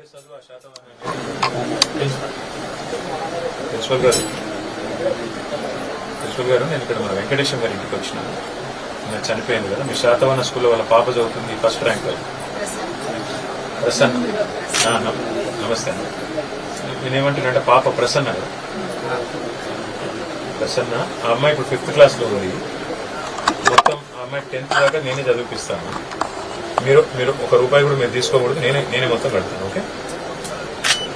Principal గారు నేను ఇక్కడ మన వెంకటేశ్వర గారి ఇంటికి వచ్చినాను. నేను చనిపోయింది కదా, మీ శాతవన స్కూల్లో వాళ్ళ పాప చదువుతుంది, ఫస్ట్ ర్యాంక్. ప్రసన్న. నమస్తే అండి. నేనేమంటున్నానంటే పాప ప్రసన్న కదా, ప్రసన్న ఆ అమ్మాయి ఇప్పుడు 5th క్లాస్లో ఉంది. మొత్తం ఆ అమ్మాయి 10th దాకా నేనే చదివిపిస్తాను. మీరు మీరు ₹1 కూడా మీరు తీసుకోకూడదు, నేనే మొత్తం కడతాను. ఓకే,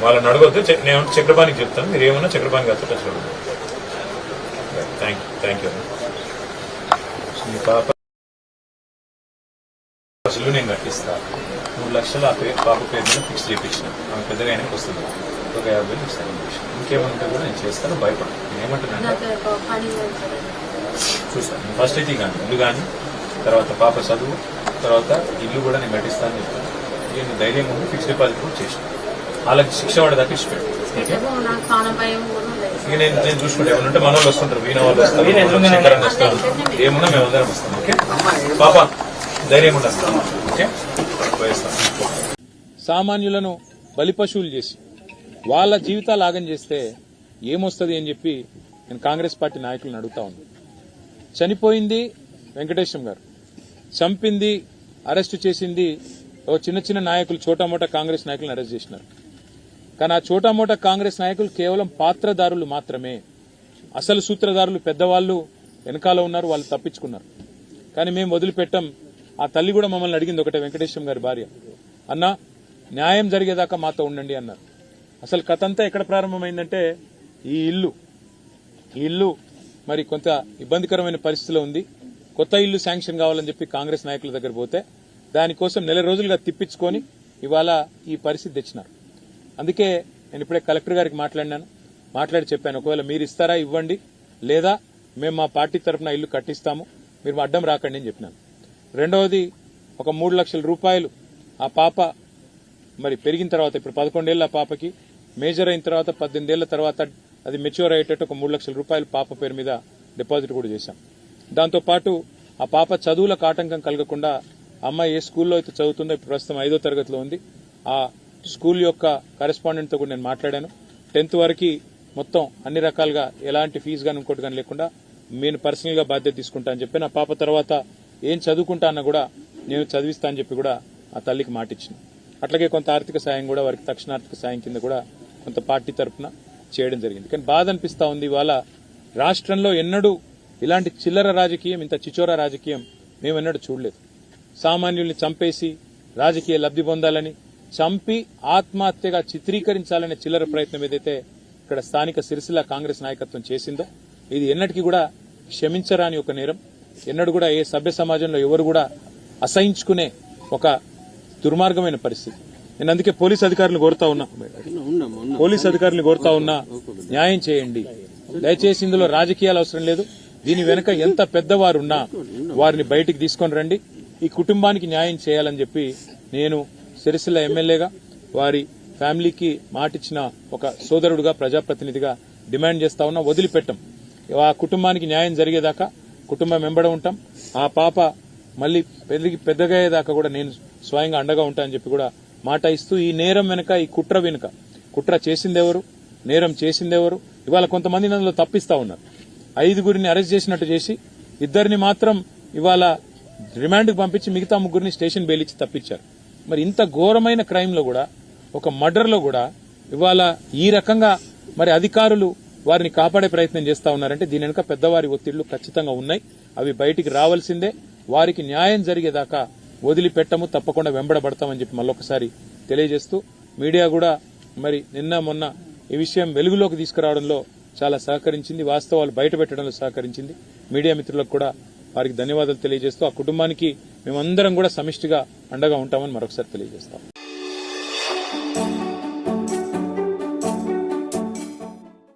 వాళ్ళని అడగొద్దు. నేను చక్రపాణికి చెప్తాను, మీరు ఏమన్నా చక్రపాణి గారితో టచ్ అవ్వదు. Thank you. మీ పాప అసలు నేను కట్టిస్తా. 3 లక్షలు ఆ పాప పేరు మీద ఫిక్స్ చేయించిన. ఆమె పెద్దగా అయినాక వస్తుంది, ఒక 50,000 ఇస్తాను. ఇంకేమంటే కూడా నేను చేస్తాను, భయపడను. నేనేమంటున్నాను చూస్తాను. ఫస్ట్ అయితే కానీ ఇల్లు కానీ, తర్వాత పాప చదువు, తర్వాత ఇల్లు కూడా నేను కట్టిస్తానని చెప్తాను. నేను ధైర్యం ఉంది, ఫిక్స్ డిపాజిట్ కూడా చేసిన. వాళ్ళకి శిక్ష పడేదాకా ఇష్టపెట్టు. ఇక నేను చూసుకుంటే ఏమన్నా మన వాళ్ళు వస్తుంటారు, వీణ వాళ్ళు వస్తారు, శంకరాన్ని వస్తారు, ఏమున్నా మేమందరం వస్తాం. ఓకే పాప, ధైర్యం ఉండాలి. ఓకే, సామాన్యులను బలిపశువులు చేసి వాళ్ళ జీవితాలు ఆగం చేస్తే ఏమొస్తుంది అని చెప్పి నేను కాంగ్రెస్ పార్టీ నాయకులను అడుగుతా ఉన్నాను. చనిపోయింది వెంకటేశ్వర గారు, చంపింది, అరెస్టు చేసింది ఓ చిన్న నాయకులు, చోటామోటా కాంగ్రెస్ నాయకులను అరెస్ట్ చేసినారు. కానీ ఆ చోటామోటా కాంగ్రెస్ నాయకులు కేవలం పాత్రదారులు మాత్రమే. అసలు సూత్రధారులు పెద్దవాళ్లు వెనకాల ఉన్నారు, వాళ్ళు తప్పించుకున్నారు. కానీ మేము వదిలిపెట్టాం. ఆ తల్లి కూడా మమ్మల్ని అడిగింది ఒకటే, వెంకటేశ్వర గారి భార్య, అన్నా న్యాయం జరిగేదాకా మాతో ఉండండి అన్నారు. అసలు కథ అంతా ఎక్కడ ప్రారంభమైందంటే ఈ ఇల్లు మరి కొంత ఇబ్బందికరమైన పరిస్థితిలో ఉంది. కొత్త ఇల్లు శాంక్షన్ కావాలని చెప్పి కాంగ్రెస్ నాయకుల దగ్గర పోతే దానికోసం 4 రోజులుగా తిప్పించుకొని ఇవాళ ఈ పరిస్థితి తెచ్చినారు. అందుకే నేను ఇప్పుడే కలెక్టర్ గారికి మాట్లాడి చెప్పాను, ఒకవేళ మీరు ఇస్తారా ఇవ్వండి, లేదా మేము మా పార్టీ తరఫున ఇల్లు కట్టిస్తాము, మీరు అడ్డం రాకండి అని చెప్పినాను. రెండవది, ఒక 3 లక్షల రూపాయలు ఆ పాప మరి పెరిగిన తర్వాత, ఇప్పుడు 11 ఏళ్ల పాపకి, మేజర్ అయిన తర్వాత 18 ఏళ్ల తర్వాత అది మెచ్యూర్ అయ్యేటట్టు ఒక 3 లక్షల రూపాయలు పాప పేరు మీద డిపాజిట్ కూడా చేశాం. దాంతోపాటు ఆ పాప చదువులకు ఆటంకం కలగకుండా అమ్మాయి ఏ స్కూల్లో అయితే చదువుతుందో, ఇప్పుడు ప్రస్తుతం 5వ తరగతిలో ఉంది, ఆ స్కూల్ యొక్క కరెస్పాండెంట్తో కూడా నేను మాట్లాడాను. 10th వరకు మొత్తం అన్ని రకాలుగా ఎలాంటి ఫీజు కానీ ఇంకోటి కానీ లేకుండా నేను పర్సనల్ గా బాధ్యత తీసుకుంటా అని చెప్పి, నా పాప తర్వాత ఏం చదువుకుంటా అన్న కూడా నేను చదివిస్తా అని చెప్పి కూడా ఆ తల్లికి మాటిచ్చిన. అట్లాగే కొంత ఆర్థిక సాయం కూడా, వారికి తక్షణార్థిక సాయం కింద కూడా కొంత పార్టీ తరఫున చేయడం జరిగింది. కానీ బాధ అనిపిస్తా ఉంది, ఇవాళ రాష్ట్రంలో ఎన్నడూ ఇలాంటి చిల్లర రాజకీయం, ఇంత చిచోరా రాజకీయం మేము ఎన్నడూ చూడలేదు. సామాన్యుల్ని చంపేసి రాజకీయ లబ్ధి పొందాలని, చంపి ఆత్మహత్యగా చిత్రీకరించాలనే చిల్లర ప్రయత్నం ఏదైతే ఇక్కడ స్థానిక సిరిసిల్ల కాంగ్రెస్ నాయకత్వం చేసిందో, ఇది ఎన్నటికీ కూడా క్షమించరాని ఒక నేరం. ఎన్నడూ కూడా ఏ సభ్య సమాజంలో ఎవరు కూడా అసహించుకునే ఒక దుర్మార్గమైన పరిస్థితి. నేను అందుకే పోలీస్ అధికారులను కోరుతా ఉన్నా, న్యాయం చేయండి దయచేసి. ఇందులో రాజకీయాలు అవసరం లేదు. దీని వెనుక ఎంత పెద్దవారున్నా వారిని బయటికి తీసుకొని రండి, ఈ కుటుంబానికి న్యాయం చేయాలని చెప్పి నేను సిరిసిల్ల ఎమ్మెల్యేగా, వారి ఫ్యామిలీకి మాటిచ్చిన ఒక సోదరుడుగా, ప్రజాప్రతినిధిగా డిమాండ్ చేస్తా ఉన్నా. వదిలిపెట్టం. ఆ కుటుంబానికి న్యాయం జరిగేదాకా కుటుంబం వెంబడ ఉంటాం. ఆ పాప మళ్లీ పెద్దగా అయ్యేదాకా కూడా నేను స్వయంగా అండగా ఉంటా అని చెప్పి కూడా మాట ఇస్తూ, ఈ నేరం వెనుక, ఈ కుట్ర వెనుక, కుట్ర చేసిందెవరు, నేరం చేసిందెవరు, ఇవాళ కొంతమంది అందులో తప్పిస్తా ఉన్నారు. 5గురిని అరెస్ట్ చేసినట్టు చేసి 2 మాత్రం ఇవాళ రిమాండ్కు పంపించి మిగతా 3 స్టేషన్ బెయిల్ ఇచ్చి తప్పించారు. మరి ఇంత ఘోరమైన క్రైమ్ లో కూడా, ఒక మర్డర్ లో కూడా ఇవాళ ఈ రకంగా మరి అధికారులు వారిని కాపాడే ప్రయత్నం చేస్తా ఉన్నారంటే దీని వెనుక పెద్దవారి ఒత్తిళ్లు ఖచ్చితంగా ఉన్నాయి. అవి బయటికి రావాల్సిందే. వారికి న్యాయం జరిగేదాకా వదిలిపెట్టము, తప్పకుండా వెంబడబడతామని చెప్పి మళ్ళొకసారి తెలియజేస్తూ, మీడియా కూడా మరి నిన్న మొన్న ఈ విషయం వెలుగులోకి తీసుకురావడంలో చాలా సహకరించింది, వాస్తవాలు బయటపెట్టడంలో సహకరించింది. మీడియా మిత్రులకు కూడా వారికి ధన్యవాదాలు తెలియజేస్తూ, ఆ కుటుంబానికి మేమందరం కూడా సమిష్టిగా అండగా ఉంటామని మరొకసారి తెలియజేస్తాం.